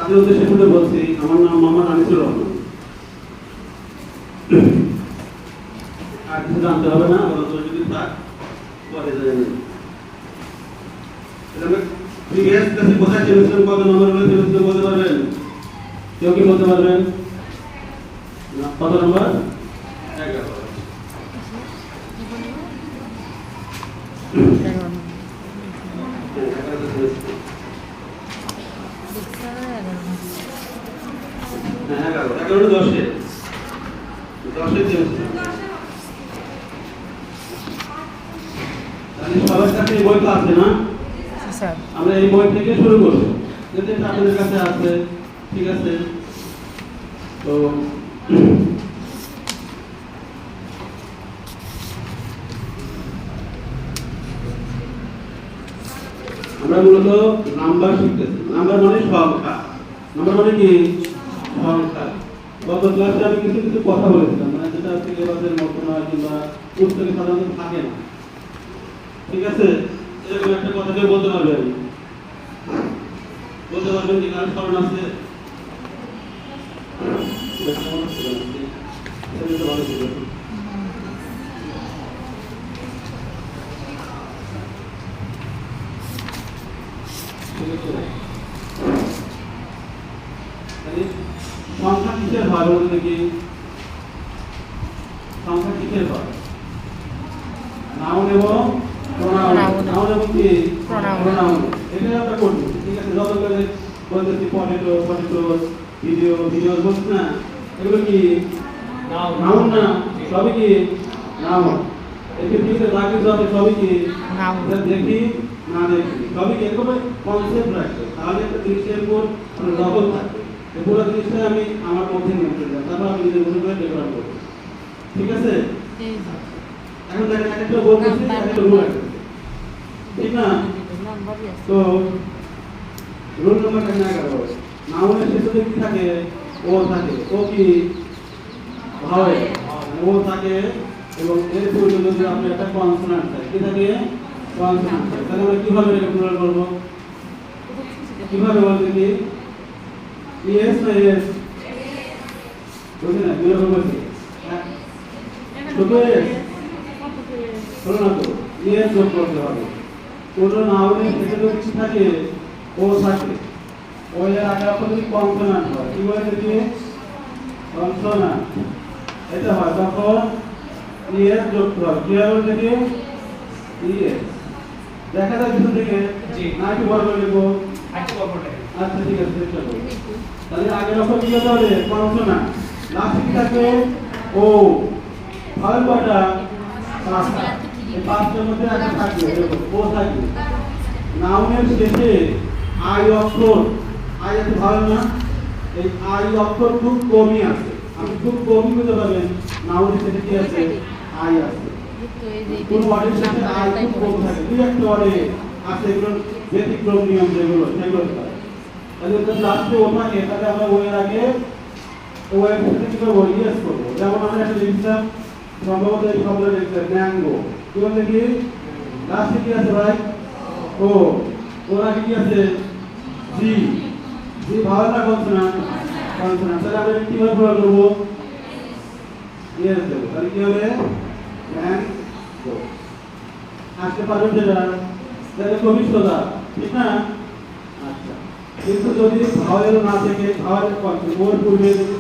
তাদের উদ্দেশ্যে শুনে বলছি, আমার নাম মোহাম্মদ আনিসুর রহমান। আর কিছু জানতে হবে না, যদি থাক পরে জানেন। প্রিভিয়াস ক্লাসে কোথায় ছিলেন, কত নম্বর গুলো ছিলেন বলতে পারবেন? কেউ কি বলতে পারবেন? কত নম্বর? 11। সবার কাছে এই বইটা আছে না? আমরা এই বই থেকে শুরু করবো, যদি আপনাদের কাছে আছে। ঠিক আছে, তো আমরা মূলত নাম্বার শিখতেছি। নাম্বার মানে সংখ্যা। নাম্বার মানে কি? সংখ্যা। গত ক্লাসে আমি কিছু কিছু কথা বলেছিলাম, মানে যেটা সিলেবাসের মতো নয় কিংবা পুস্তকে সাধারণত থাকে না। ঠিক আছে, এরকম একটা কথা কেউ বলতে পারবেন? বলতে পারবেন কি? কারণ স্মরণ আছে? সংখ্যা কিসের হয় বলতে কি? সংখ্যা কিসের হয়? নাউন এবং প্রোনাউন। নাউন এবং কি? প্রোনাউন। এটা আমরা করব। ঠিক আছে, যত করে বলতেছি পটেটো, ভিডিও বলছ না, এগুলো কি নাউন না? সবই কি নাউন। একে ঠিক আছে, বাকি সব সবই কি নাউন। দেখি না দেখি সবই কি এরকম কনসেপ্ট রাখবে, তাহলে একটা জিনিসের উপর ডবল থাকবে। এই পুরো জিনিসটা আমি আমার মধ্যে নিয়ে আসলাম, তারপর আমি নিজের মনে করে ডেভেলপ করব। ঠিক আছে, এখন দেখেন একটা বলতেছি, একটা রুল আছে, ঠিক না? তো রুল নাম্বার 11। নাউনের শেষে কি থাকে? ও থাকে। ও কি হয়? ও থাকে, এবং এর পূর্বে যদি আপনি একটা কনসোনান্ট থাকে, কি থাকে? কনসোনান্ট থাকে। তাহলে আমরা কিভাবে এটা প্লুরাল করব? কিভাবে বলতে কি? ইয়েস না ইয়েস? বুঝছেন না? কিভাবে বলছি? শুধু ইয়েস হলো না তো, ইয়েস যোগ করতে হবে। কোন নাউনের শেষে যদি কি থাকে? ও থাকে। ও এর আগে আপনার যদি কনসোনান্ট হয়, কি বলে কি? কনসোনান্ট এটা হয়, তখন ইয়েস যোগ হবে। কি হবে বলতে কি? ইয়েস। দেখা যায় কিছু থেকে না কি বড় করে লিখবো? আচ্ছা ঠিক আছে, চেষ্টা করব। তাহলে আগের অক্ষর কি হতে হবে? কনসোনান্ট। লাস্টে কি থাকবে? ও। ফাউল কয়টা? 5টা। এই 5টার মধ্যে আগে থাকবে ও থাকবে। নাউনের শেষে আই অক্ষর, আই আছে ভালো না? এই আই অক্ষর খুব কমই আছে। আপনি খুব কমই বুঝতে পারবেন নাউনের শেষে কি আছে? আই আছে। কোন ওয়ার্ডের শেষে আই খুব কম থাকে, দুই একটা ওয়ার্ডে আছে, এগুলো ব্যতিক্রম নিয়ম যেগুলো সেগুলো থাকে। তাহলে যদি লাস্টে ও থাকে, তাহলে আমরা ও এর আগে ও এর সাথে কি করবো? ইয়েস করবো। যেমন আমরা একটা লিখলাম, সম্ভবত এই শব্দটা লিখলাম ম্যাঙ্গো, কি বলতে কি? লাস্টে কি আছে ভাই? ও। ওর আগে কি আছে? জি। জি ভালো না কনসোনান্ট? কনসোনান্ট। তাহলে আমরা কিভাবে প্রয়োগ করবো? ইয়েস দেবো। তাহলে কি হবে? ম্যাঙ্গো। আসতে পারবেন সেটা? তাহলে খুবই সোজা, ঠিক না? আচ্ছা, কিন্তু যদি ভাওয়েল না থেকে ভাওয়েল কনসোনান্ট ওর পূর্বে যদি